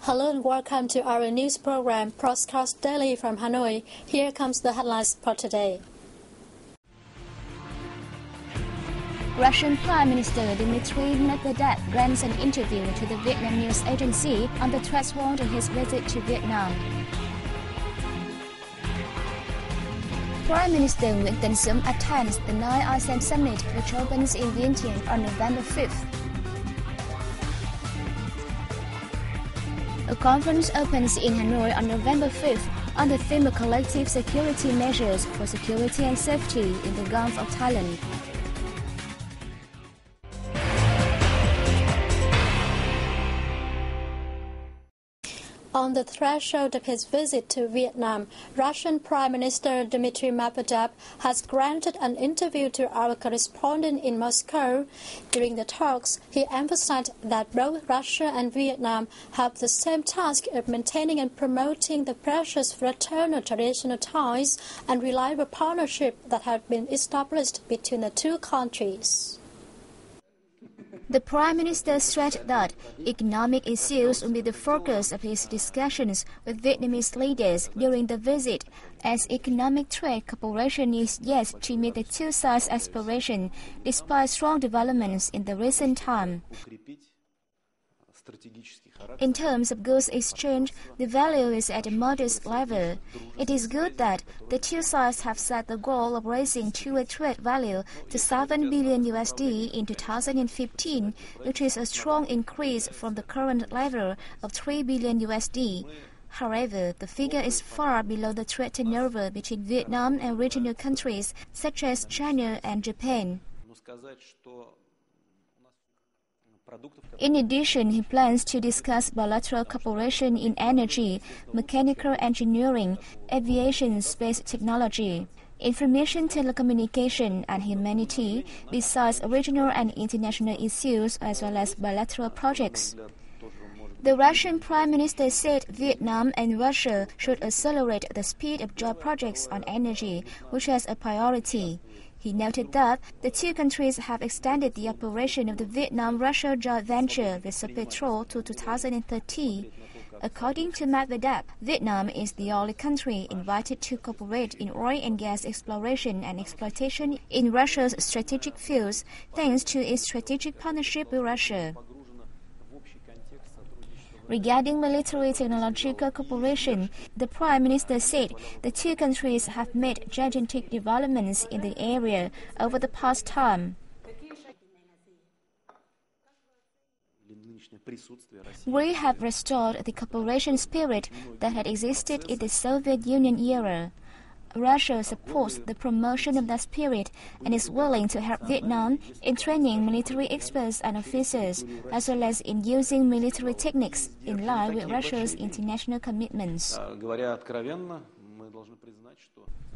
Hello and welcome to our news program, Broadcast Daily from Hanoi. Here comes the headlines for today. Russian Prime Minister Dmitry Medvedev grants an interview to the Vietnam news agency on the threshold of his visit to Vietnam. Prime Minister Nguyễn Tấn Dũng attends the 9th ASEAN Summit, which opens in Vientiane on November 5th. A conference opens in Hanoi on November 5th on the theme of collective security measures for security and safety in the Gulf of Thailand. On the threshold of his visit to Vietnam, Russian Prime Minister Dmitry Medvedev has granted an interview to our correspondent in Moscow. During the talks, he emphasized that both Russia and Vietnam have the same task of maintaining and promoting the precious fraternal traditional ties and reliable partnership that have been established between the two countries. The Prime Minister stressed that economic issues will be the focus of his discussions with Vietnamese leaders during the visit, as economic trade cooperation is yet to meet the two sides' aspirations despite strong developments in the recent time. In terms of goods exchange, the value is at a modest level. It is good that the two sides have set the goal of raising two-way trade value to $7 billion in 2015, which is a strong increase from the current level of $3 billion. However, the figure is far below the trade turnover between Vietnam and regional countries such as China and Japan. In addition, he plans to discuss bilateral cooperation in energy, mechanical engineering, aviation, space technology, information telecommunication, and humanity, besides regional and international issues as well as bilateral projects. The Russian Prime Minister said Vietnam and Russia should accelerate the speed of joint projects on energy, which has a priority. He noted that the two countries have extended the operation of the Vietnam-Russia joint venture with Petrol to 2030. According to Medvedev, Vietnam is the only country invited to cooperate in oil and gas exploration and exploitation in Russia's strategic fields, thanks to its strategic partnership with Russia. Regarding military technological cooperation, the Prime Minister said the two countries have made gigantic developments in the area over the past time. We have restored the cooperation spirit that had existed in the Soviet Union era. Russia supports the promotion of that spirit and is willing to help Vietnam in training military experts and officers, as well as in using military techniques in line with Russia's international commitments.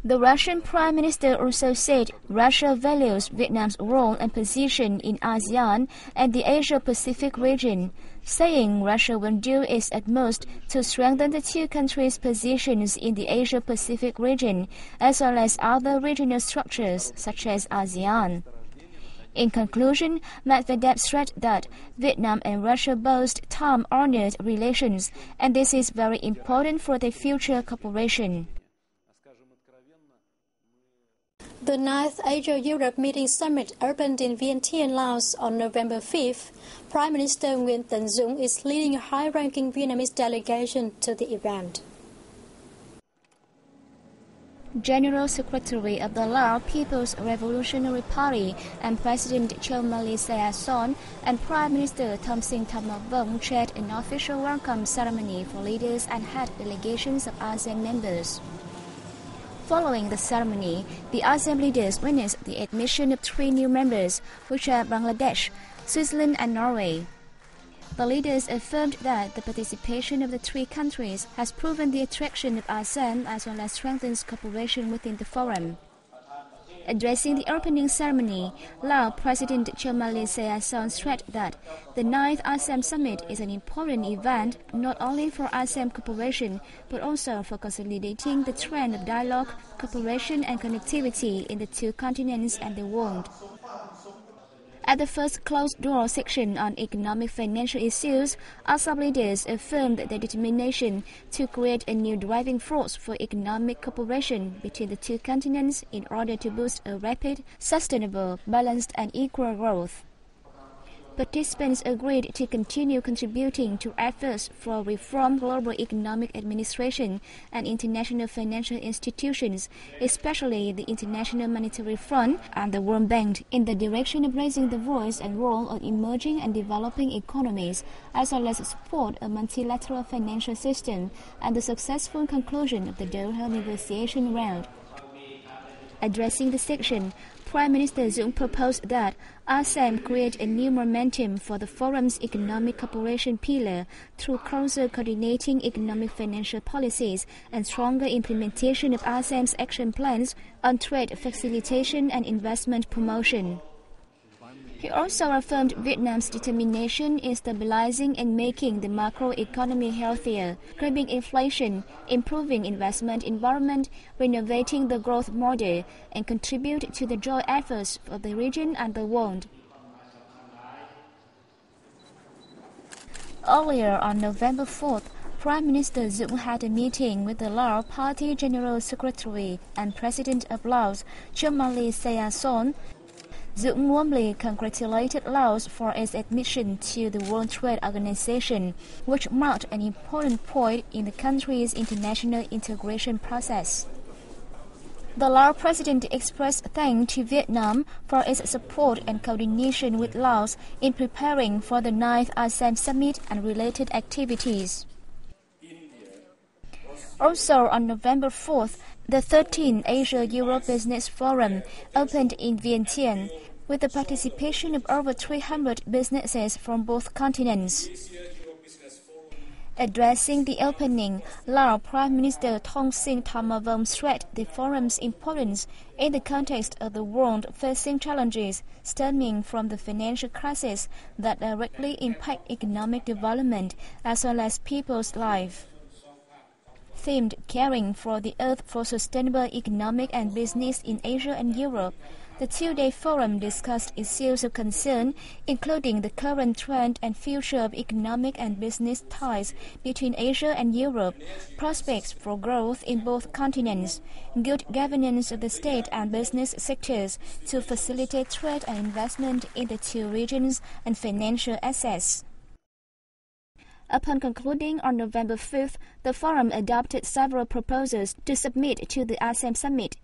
The Russian Prime Minister also said Russia values Vietnam's role and position in ASEAN and the Asia-Pacific region, saying Russia will do its utmost to strengthen the two countries' positions in the Asia-Pacific region, as well as other regional structures such as ASEAN. In conclusion, Medvedev stressed that Vietnam and Russia boast time-honored relations, and this is very important for their future cooperation. The 9th Asia-Europe Meeting Summit opened in Vientiane, Laos on November 5th. Prime Minister Nguyễn Tấn Dũng is leading a high-ranking Vietnamese delegation to the event. General Secretary of the Lao People's Revolutionary Party and President Châu Mali Sea Son and Prime Minister Thom Sinh Thamavong chaired an official welcome ceremony for leaders and head delegations of ASEAN members. Following the ceremony, the ASEAN leaders witnessed the admission of 3 new members, which are Bangladesh, Switzerland and Norway. The leaders affirmed that the participation of the 3 countries has proven the attraction of ASEAN as well as strengthens cooperation within the forum. Addressing the opening ceremony, Lao President Châu Mali Sea Son stressed that the 9th ASEAN Summit is an important event not only for ASEAN cooperation but also for consolidating the trend of dialogue, cooperation and connectivity in the two continents and the world. At the first closed-door section on economic financial issues, ASEAN leaders affirmed their determination to create a new driving force for economic cooperation between the two continents in order to boost a rapid, sustainable, balanced and equal growth. Participants agreed to continue contributing to efforts for reform global economic administration and international financial institutions, especially the International Monetary Fund and the World Bank, in the direction of raising the voice and role of emerging and developing economies, as well as support a multilateral financial system and the successful conclusion of the Doha negotiation round. Addressing the section, Prime Minister Dũng proposed that ASEAN create a new momentum for the forum's economic cooperation pillar through closer coordinating economic financial policies and stronger implementation of ASEAN's action plans on trade facilitation and investment promotion. He also affirmed Vietnam's determination in stabilizing and making the macroeconomy healthier, curbing inflation, improving investment environment, renovating the growth model, and contribute to the joint efforts of the region and the world. Earlier on November 4th, Prime Minister Dũng had a meeting with the Laos Party General Secretary and President of Laos, Chomali Sayason. Dũng warmly congratulated Laos for its admission to the World Trade Organization, which marked an important point in the country's international integration process. The Laos President expressed thanks to Vietnam for its support and coordination with Laos in preparing for the 9th ASEAN Summit and related activities. Also on November 4th, the 13th Asia-Europe Business Forum opened in Vientiane, with the participation of over 300 businesses from both continents. Addressing the opening, Laos Prime Minister Thongsin Thamavong stressed the forum's importance in the context of the world facing challenges stemming from the financial crisis that directly impact economic development as well as people's lives. Themed Caring for the Earth for Sustainable Economic and Business in Asia and Europe, the two-day forum discussed issues of concern, including the current trend and future of economic and business ties between Asia and Europe, prospects for growth in both continents, good governance of the state and business sectors to facilitate trade and investment in the two regions, and financial access. Upon concluding on November 5th, the forum adopted several proposals to submit to the ASEAN Summit.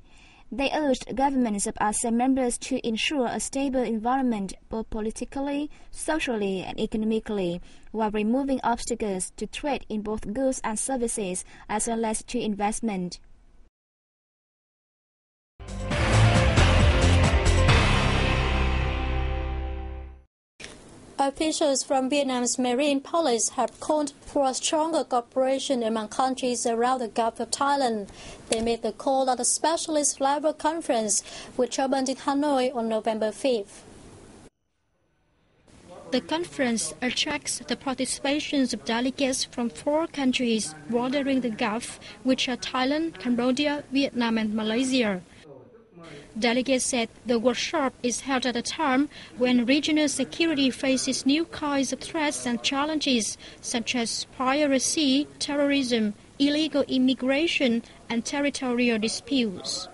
They urged governments of ASEAN members to ensure a stable environment both politically, socially, and economically, while removing obstacles to trade in both goods and services as well as to investment. Officials from Vietnam's Marine Police have called for stronger cooperation among countries around the Gulf of Thailand. They made the call at a specialist level conference, which opened in Hanoi on November 5th. The conference attracts the participation of delegates from 4 countries bordering the Gulf, which are Thailand, Cambodia, Vietnam, and Malaysia. Delegates said the workshop is held at a time when regional security faces new kinds of threats and challenges, such as piracy, terrorism, illegal immigration, and territorial disputes.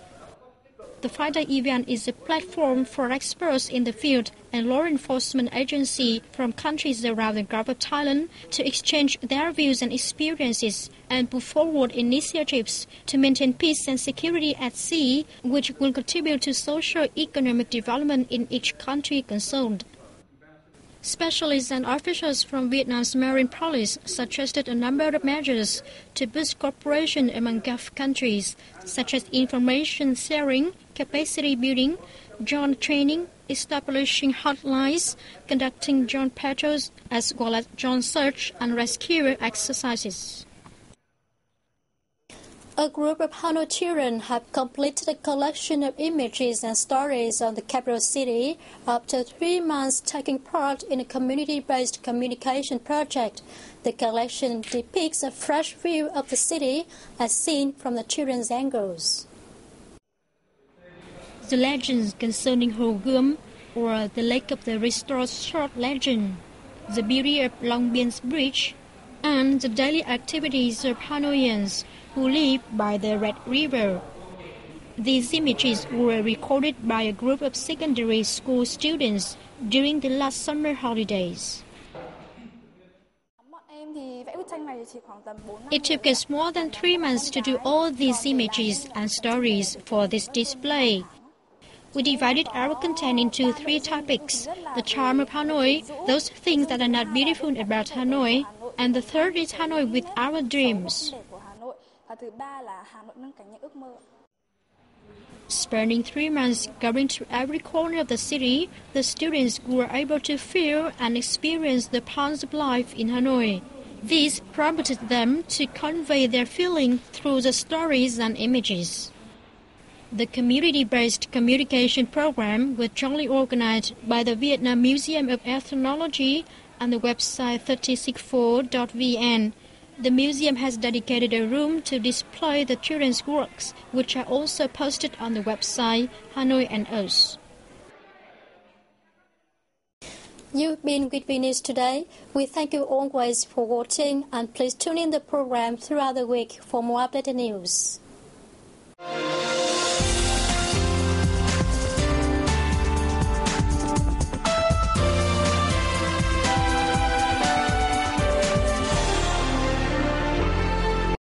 The 5-day event is a platform for experts in the field and law enforcement agencies from countries around the Gulf of Thailand to exchange their views and experiences and put forward initiatives to maintain peace and security at sea, which will contribute to socio-economic development in each country concerned. Specialists and officials from Vietnam's Marine Police suggested a number of measures to boost cooperation among Gulf countries, such as information sharing, capacity building, joint training, establishing hotlines, conducting joint patrols, as well as joint search and rescue exercises. A group of Hanoi children have completed a collection of images and stories on the capital city after 3 months taking part in a community-based communication project. The collection depicts a fresh view of the city as seen from the children's angles. The legends concerning Hồ Gươm, or the Lake of the Restored Short Legend, the beauty of Long Bien's Bridge, and the daily activities of Hanoians who live by the Red River. These images were recorded by a group of secondary school students during the last summer holidays. It took us more than 3 months to do all these images and stories for this display. We divided our content into 3 topics: the charm of Hanoi, those things that are not beautiful about Hanoi, and the third is Hanoi with our dreams. Spending 3 months going to every corner of the city, the students were able to feel and experience the pulse of life in Hanoi. This prompted them to convey their feeling through the stories and images. The community-based communication program was jointly organized by the Vietnam Museum of Ethnology and the website 364.vn. The museum has dedicated a room to display the children's works, which are also posted on the website Hanoi and Us. You've been with VNA today. We thank you always for watching, and please tune in the program throughout the week for more updated news.